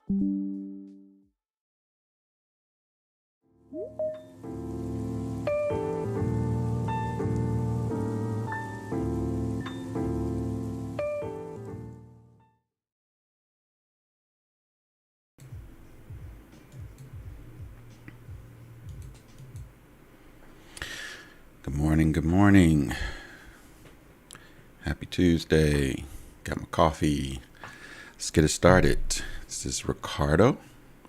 Good morning, good morning. Happy Tuesday. Got my coffee. Let's get it started. This is Ricardo,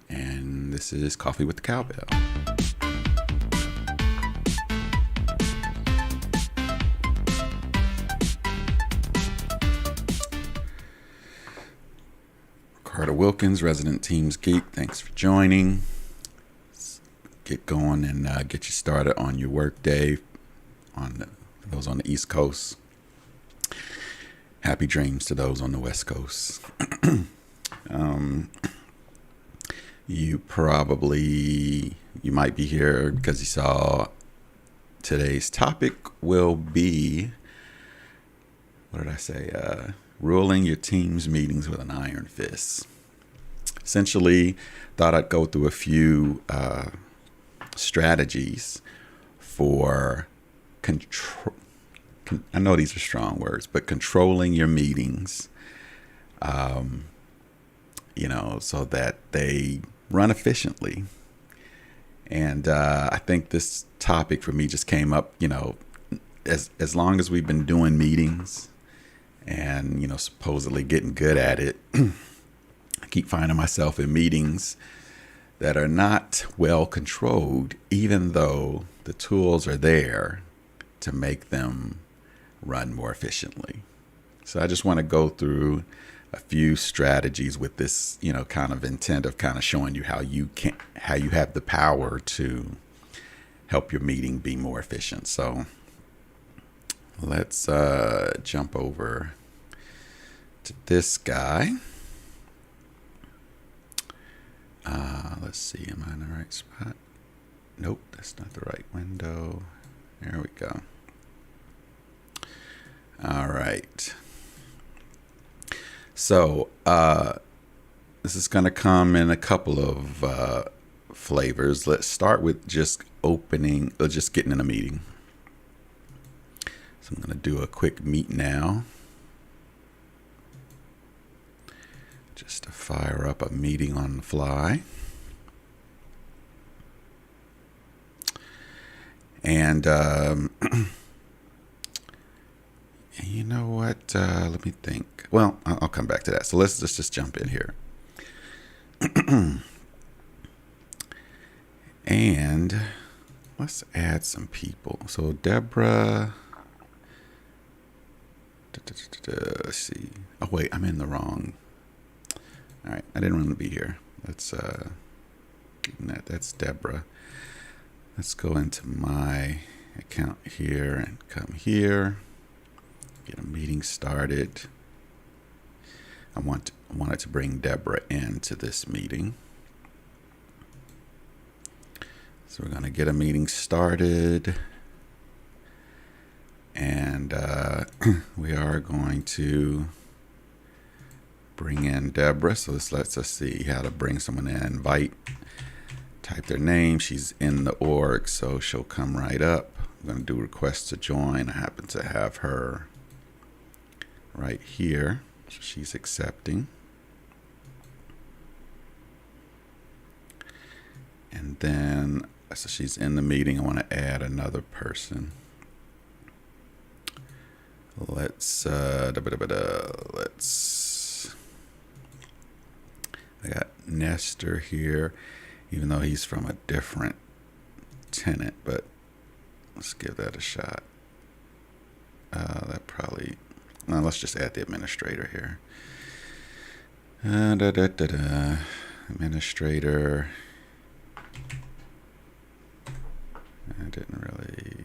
and this is Coffee with the Cowbell. Ricardo Wilkins, Resident Teams Geek. Thanks for joining. Let's get going and get you started on your work day. For those on the East Coast, happy dreams to those on the West Coast. You might be here because you saw today's topic will be, what did I say? Ruling your team's meetings with an iron fist. Essentially, thought I'd go through a few strategies for control. I know these are strong words, but controlling your meetings, so that they run efficiently. And I think this topic for me just came up, as long as we've been doing meetings and, supposedly getting good at it, I keep finding myself in meetings that are not well controlled, even though the tools are there to make them run more efficiently. So I just want to go through a few strategies with this, kind of intent of kind of showing you how you have the power to help your meeting be more efficient. So let's jump over to this guy. Let's see, am I in the right spot? Nope, that's not the right window. There we go. All right. So this is going to come in a couple of flavors. Let's start with just getting in a meeting. So I'm going to do a quick meet now, just to fire up a meeting on the fly. And you know what? Let me think. Well, I'll come back to that. So let's just jump in here. And let's add some people. So Deborah. Let's see. Oh, wait, I'm in the wrong. All right, I didn't want to be here. Let's that's Deborah. Let's go into my account here and come here. Get a meeting started. I wanted to bring Deborah into this meeting. So we're going to get a meeting started. And we are going to bring in Deborah. So this lets us see how to bring someone in. Invite. Type their name. She's in the org, so she'll come right up. I'm going to do request to join. I happen to have her right here. So she's accepting. And then, so she's in the meeting. I want to add another person. Let's, I got Nestor here, even though he's from a different tenant, but let's give that a shot. Let's just add the administrator here. Administrator. I didn't really.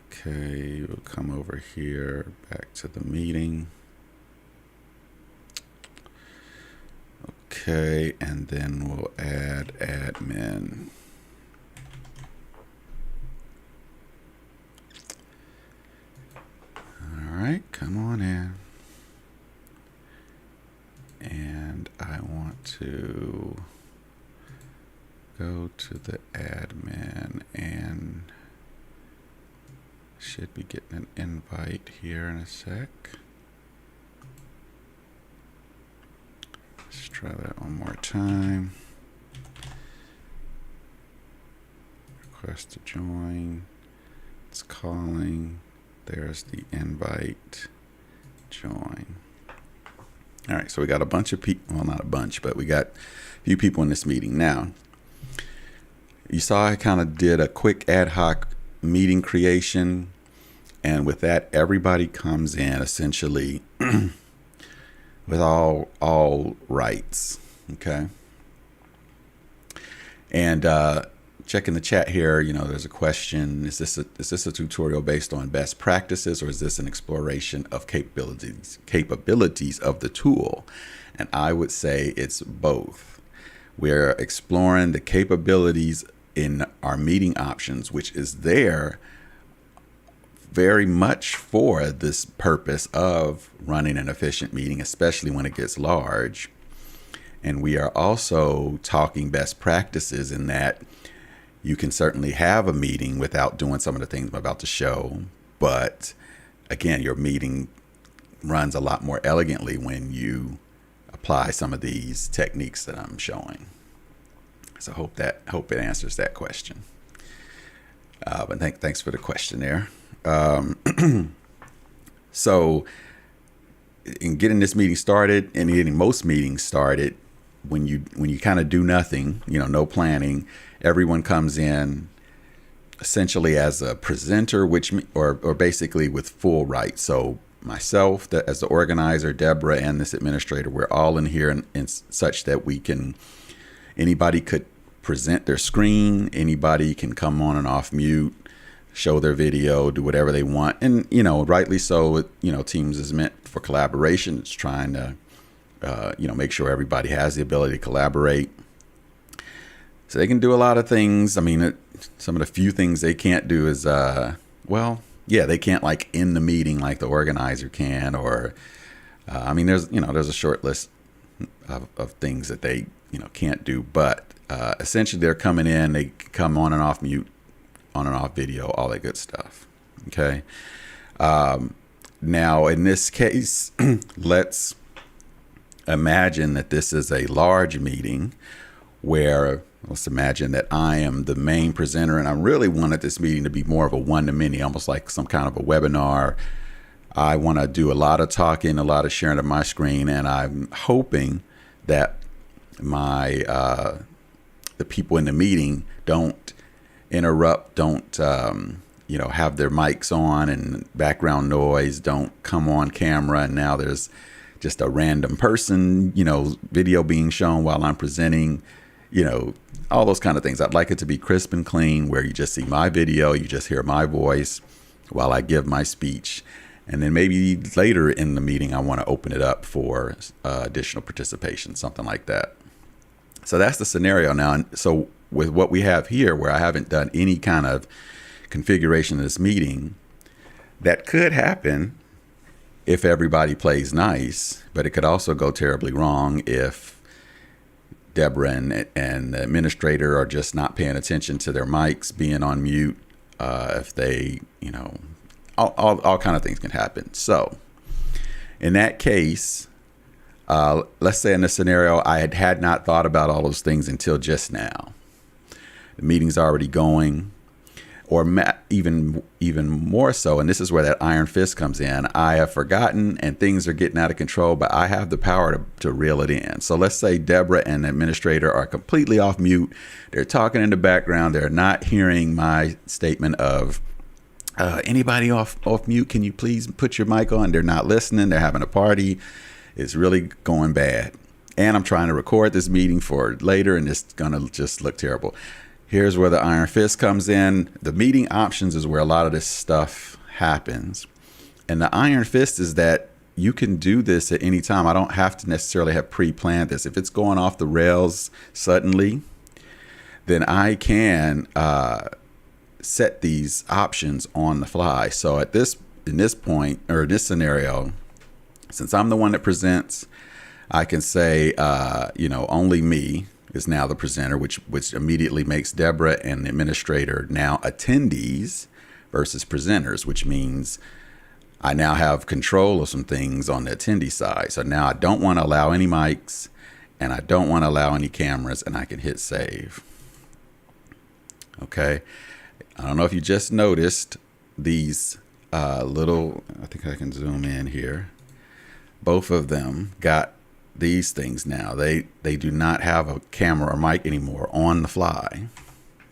Okay, we'll come over here, back to the meeting. Okay, and then we'll add admin. All right, come on in. And to go to the admin and should be getting an invite here in a sec. Let's try that one more time. Request to join. It's calling. There's the invite. Join. All right, so we got a bunch of people, well, not a bunch, but we got a few people in this meeting. Now, you saw I kind of did a quick ad hoc meeting creation, and with that, everybody comes in essentially with all rights, okay? And checking the chat here, there's a question: Is this a tutorial based on best practices, or is this an exploration of capabilities of the tool? And I would say it's both. We're exploring the capabilities in our meeting options, which is there very much for this purpose of running an efficient meeting, especially when it gets large. And we are also talking best practices in that you can certainly have a meeting without doing some of the things I'm about to show. But again, your meeting runs a lot more elegantly when you apply some of these techniques that I'm showing. So hope it answers that question. But thanks for the question there. So in getting this meeting started and getting most meetings started, when you kind of do nothing, no planning, everyone comes in essentially as a presenter, or basically with full rights. So myself, as the organizer, Deborah, and this administrator, we're all in here in such that anybody could present their screen, anybody can come on and off mute, show their video, do whatever they want. And, rightly so, Teams is meant for collaboration. It's trying to, make sure everybody has the ability to collaborate. So they can do a lot of things. I mean, some of the few things they can't do is, they can't end the meeting like the organizer can, or, there's a short list of things that they, can't do. But essentially they're coming in, they come on and off mute, on and off video, all that good stuff. Okay. Now in this case, let's imagine that this is a large meeting where, let's imagine that I am the main presenter and I really wanted this meeting to be more of a one-to-many, almost like some kind of a webinar. I want to do a lot of talking, a lot of sharing of my screen, and I'm hoping that the people in the meeting don't interrupt, don't have their mics on and background noise, don't come on camera and now there's just a random person, video being shown while I'm presenting, all those kind of things. I'd like it to be crisp and clean, where you just see my video, you just hear my voice while I give my speech. And then maybe later in the meeting, I want to open it up for additional participation, something like that. So that's the scenario now. And so with what we have here, where I haven't done any kind of configuration of this meeting, that could happen if everybody plays nice, but it could also go terribly wrong if Deborah and the administrator are just not paying attention to their mics being on mute. If they, all kind of things can happen. So in that case, let's say in this scenario, I had not thought about all those things until just now. The meeting's already going, or even more so, and this is where that iron fist comes in. I have forgotten and things are getting out of control, but I have the power to reel it in. So let's say Deborah and the administrator are completely off mute. They're talking in the background. They're not hearing my statement of, anybody off mute, can you please put your mic on? They're not listening. They're having a party. It's really going bad. And I'm trying to record this meeting for later, and it's going to just look terrible. Here's where the iron fist comes in. The meeting options is where a lot of this stuff happens. And the iron fist is that you can do this at any time. I don't have to necessarily have pre-planned this. If it's going off the rails suddenly, then I can set these options on the fly. So in this point, or this scenario, since I'm the one that presents, I can say, only me is now the presenter, which immediately makes Deborah and the administrator now attendees versus presenters, which means I now have control of some things on the attendee side. So now I don't want to allow any mics and I don't want to allow any cameras, and I can hit save. Okay. I don't know if you just noticed these little, I think I can zoom in here. Both of them got these things now. They do not have a camera or mic anymore on the fly.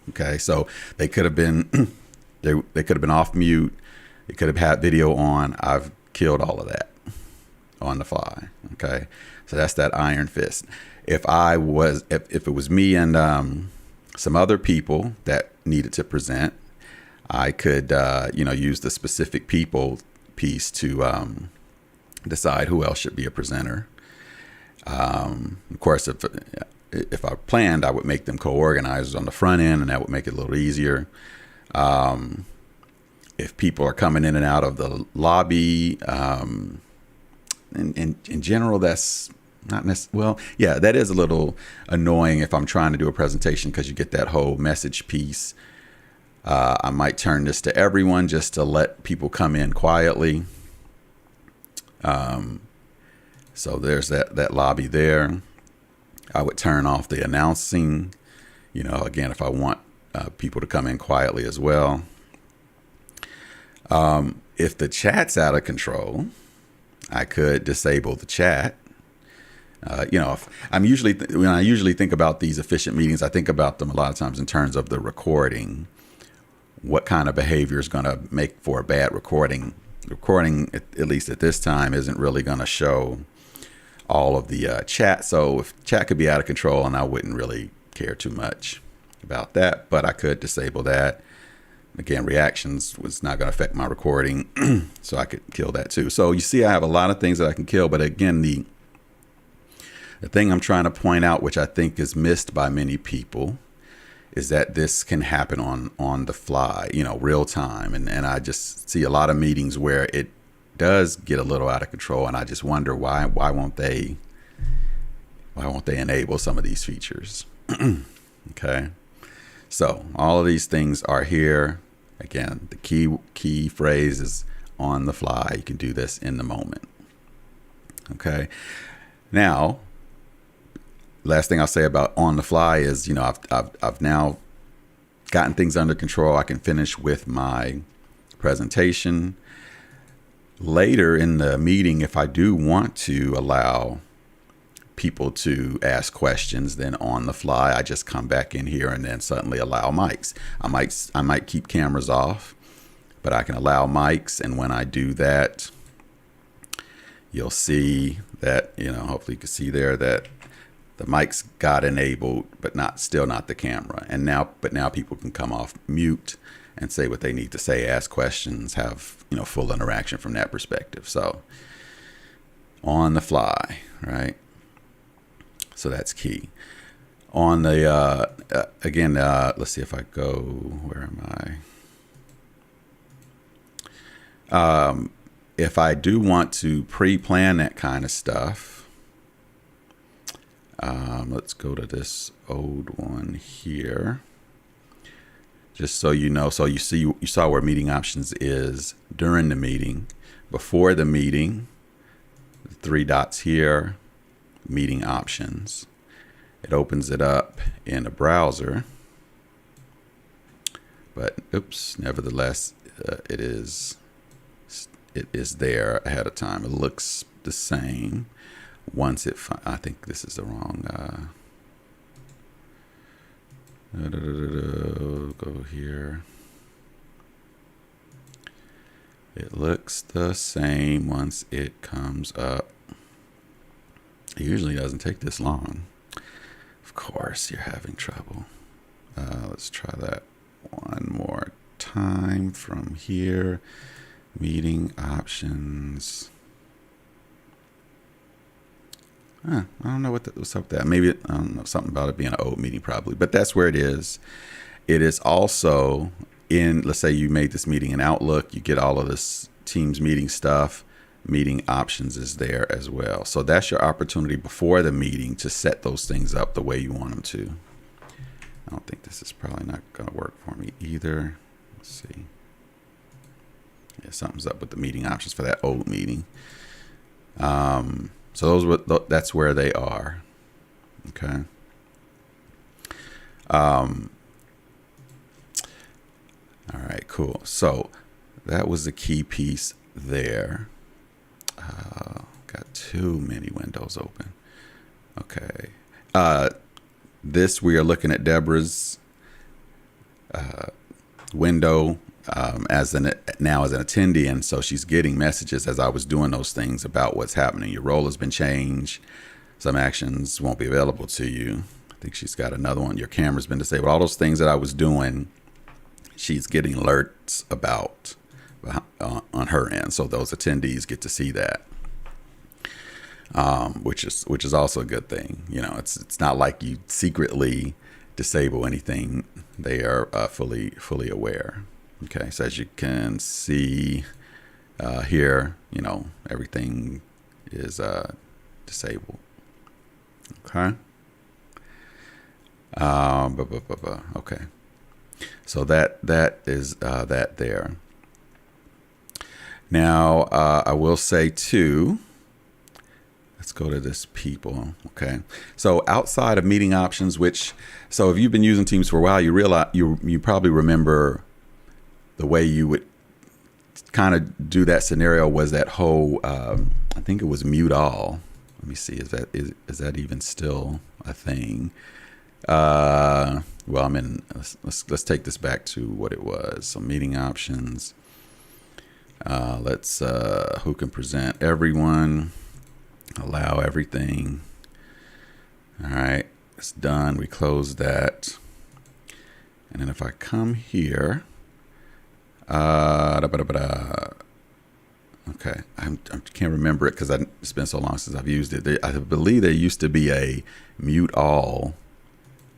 Okay. So they could have been, they could have been off mute. It could have had video on. I've killed all of that on the fly. Okay. So that's that iron fist. If it was me and some other people that needed to present, I could, use the specific people piece to decide who else should be a presenter. Of course, if I planned, I would make them co-organizers on the front end, and that would make it a little easier. If people are coming in and out of the lobby, in general, that's not necessarily, well, yeah, that is a little annoying if I'm trying to do a presentation, because you get that whole message piece. I might turn this to everyone just to let people come in quietly. So there's that lobby there. I would turn off the announcing, again, if I want people to come in quietly as well. If the chat's out of control, I could disable the chat. If I'm when I usually think about these efficient meetings, I think about them a lot of times in terms of the recording. What kind of behavior is going to make for a bad recording? Recording, at least at this time, isn't really going to show all of the chat. So if chat could be out of control, and I wouldn't really care too much about that, but I could disable that. Again, reactions was not going to affect my recording, so I could kill that too. So you see, I have a lot of things that I can kill, but again, the thing I'm trying to point out, which I think is missed by many people, is that this can happen on the fly, real time. And I just see a lot of meetings where it does get a little out of control, and I just wonder why won't they enable some of these features? Okay. So all of these things are here. Again, the key phrase is on the fly. You can do this in the moment. Okay. Now, last thing I'll say about on the fly is, I've now gotten things under control. I can finish with my presentation. Later in the meeting, if I do want to allow people to ask questions, then on the fly, I just come back in here and then suddenly allow mics. I might keep cameras off, but I can allow mics. And when I do that, you'll see that, hopefully you can see there that the mics got enabled, but still not the camera. But now people can come off mute and say what they need to say, ask questions, have, full interaction from that perspective. So on the fly, right? So that's key. On the, again, let's see if I go, where am I? If I do want to pre-plan that kind of stuff, let's go to this old one here. Just so you know, so you saw where meeting options is during the meeting. Before the meeting, the 3 dots here, meeting options. It opens it up in a browser, but nevertheless, it is there ahead of time. It looks the same. Once I think this is the wrong. Go here. It looks the same once it comes up. It usually doesn't take this long. Of course, you're having trouble. Let's try that one more time from here. Meeting options. I don't know what's up with that. Maybe, I don't know, something about it being an old meeting probably, but that's where it is. It is also in, let's say you made this meeting in Outlook, you get all of this Teams meeting stuff. meeting options is there as well. So that's your opportunity before the meeting to set those things up the way you want them to. I don't think this is probably not going to work for me either. Let's see. Yeah, something's up with the meeting options for that old meeting. So that's where they are. Okay. All right, cool. So that was the key piece there. Got too many windows open. Okay. This, we are looking at Deborah's window as an attendee, and so she's getting messages as I was doing those things about what's happening. Your role has been changed. Some actions won't be available to you. I think she's got another one. Your camera's been disabled. All those things that I was doing, she's getting alerts about on her end. So those attendees get to see that, which is also a good thing. You know, it's not like you secretly disable anything. They are fully aware. Okay, so as you can see here, you know, everything is disabled. Okay. Okay. So that is that there. Now, I will say too, let's go to this people. Okay. So outside of meeting options, so if you've been using Teams for a while, you realize you probably remember the way you would kind of do that scenario was that whole, I think it was mute all. Let me see. Is that even still a thing? Well, let's take this back to what it was. So meeting options. Let's who can present everyone, allow everything. All right, it's done. We close that. And then if I come here, okay, I can't remember it because it's been so long since I've used it. I believe there used to be a mute all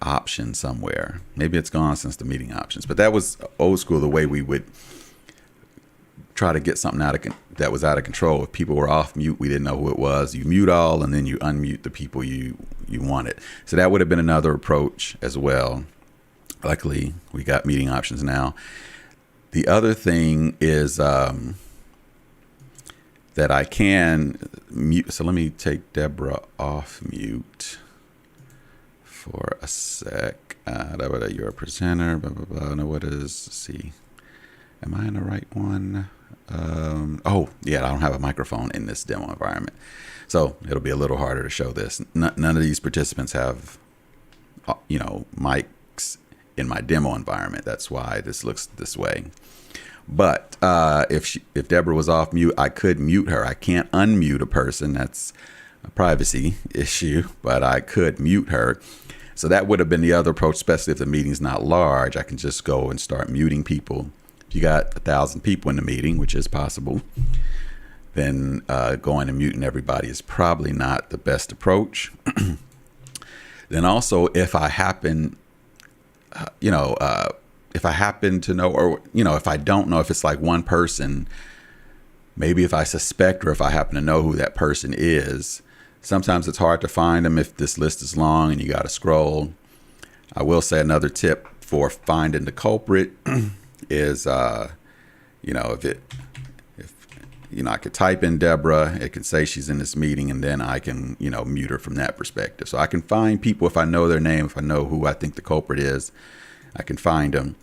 option somewhere. Maybe it's gone since the meeting options, but that was old school, the way we would try to get something that was out of control. If people were off mute, we didn't know who it was. You mute all, and then you unmute the people you wanted. So that would have been another approach as well. Luckily, we got meeting options now. The other thing is that I can mute. So let me take Deborah off mute for a sec. You're a presenter. Blah blah blah. No, what is? Let's see. Am I in the right one? Oh, yeah, I don't have a microphone in this demo environment. So it'll be a little harder to show this. None of these participants have, mics in my demo environment. That's why this looks this way. But if Deborah was off mute, I could mute her. I can't unmute a person. That's a privacy issue, but I could mute her. So that would have been the other approach, especially if the meeting's not large. I can just go and start muting people. You got 1,000 people in the meeting, which is possible, then going and muting everybody is probably not the best approach. Then also, if I happen, if I happen to know, or, if I don't know, if it's like one person, maybe if I suspect or if I happen to know who that person is, sometimes it's hard to find them if this list is long and you got to scroll. I will say another tip for finding the culprit is, if I could type in Deborah, it could say she's in this meeting, and then I can, mute her from that perspective. So I can find people if I know their name, if I know who I think the culprit is, I can find them.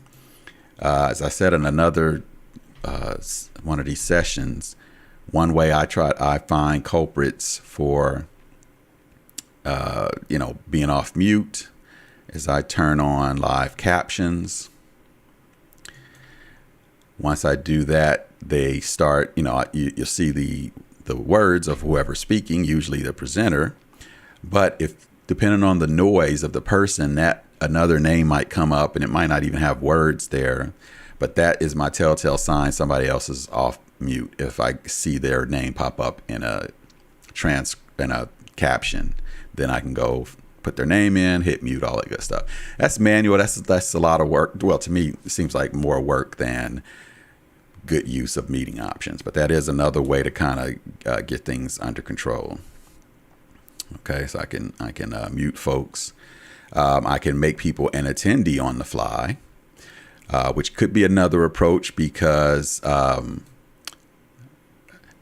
As I said in another one of these sessions, one way I find culprits for, being off mute is I turn on live captions. Once I do that, they start, you'll see the words of whoever's speaking, usually the presenter. But if, depending on the noise of the person, that another name might come up and it might not even have words there. But that is my telltale sign somebody else is off mute. If I see their name pop up in a caption, then I can go put their name in, hit mute, all that good stuff. That's manual. That's a lot of work. Well, to me, it seems like more work than good use of meeting options. But that is another way to kind of get things under control. Okay, so I can mute folks. I can make people an attendee on the fly, which could be another approach because,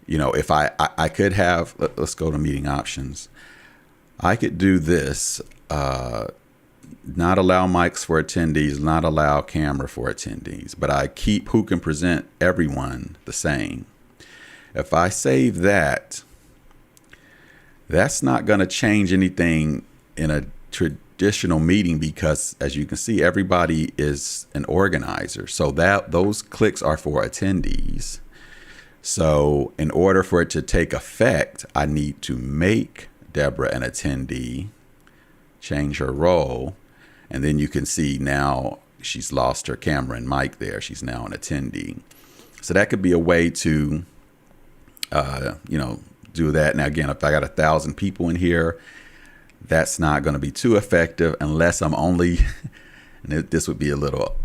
if I could have, let's go to meeting options. I could do this, not allow mics for attendees, not allow camera for attendees, but I keep who can present everyone the same. If I save that, that's not going to change anything in a traditional meeting because, as you can see, everybody is an organizer. So that those clicks are for attendees. So in order for it to take effect, I need to make Deborah an attendee, change her role, and then you can see now she's lost her camera and mic there. She's now an attendee. So that could be a way to, do that. Now, again, if I got 1,000 people in here, that's not going to be too effective unless I'm only, and this would be a little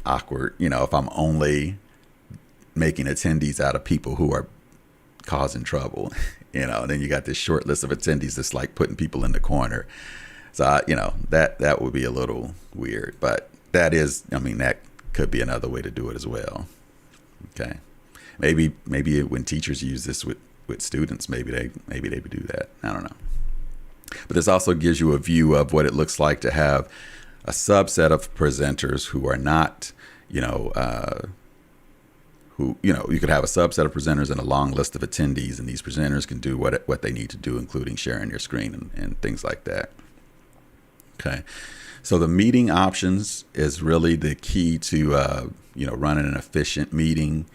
awkward, if I'm only making attendees out of people who are causing trouble, and then you got this short list of attendees that's like putting people in the corner. So, that would be a little weird, but that could be another way to do it as well. Okay. Maybe when teachers use this with students, maybe they would do that. I don't know. But this also gives you a view of what it looks like to have a subset of presenters who are not, you could have a subset of presenters and a long list of attendees, and these presenters can do what they need to do, including sharing their screen and things like that. Okay. So the meeting options is really the key to, running an efficient meeting,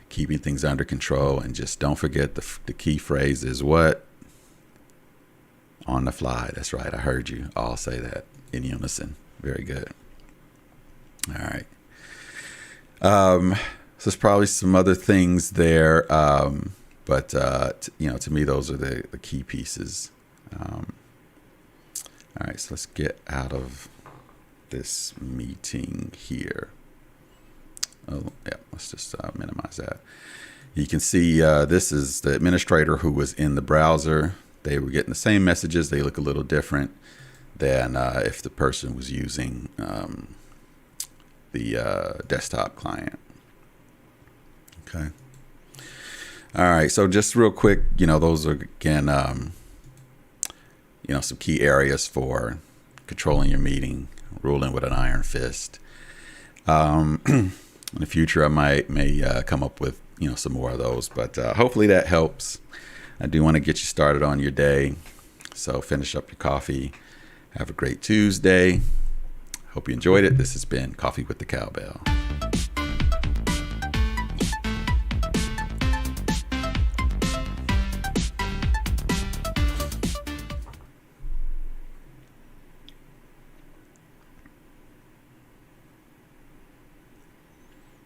keeping things under control, and just don't forget the key phrase is what? On the fly. That's right. I heard you all say that in unison. Very good. All right. So there's probably some other things there, but to me, those are the key pieces. All right, so let's get out of this meeting here. Oh, yeah, let's just minimize that. You can see this is the administrator who was in the browser. They were getting the same messages. They look a little different than if the person was using the desktop client. Okay. All right, so just real quick, those are, again, some key areas for controlling your meeting, ruling with an iron fist. In the future, I may come up with, some more of those, but hopefully that helps. I do want to get you started on your day. So finish up your coffee. Have a great Tuesday. Hope you enjoyed it. This has been Coffee with the Cowbell.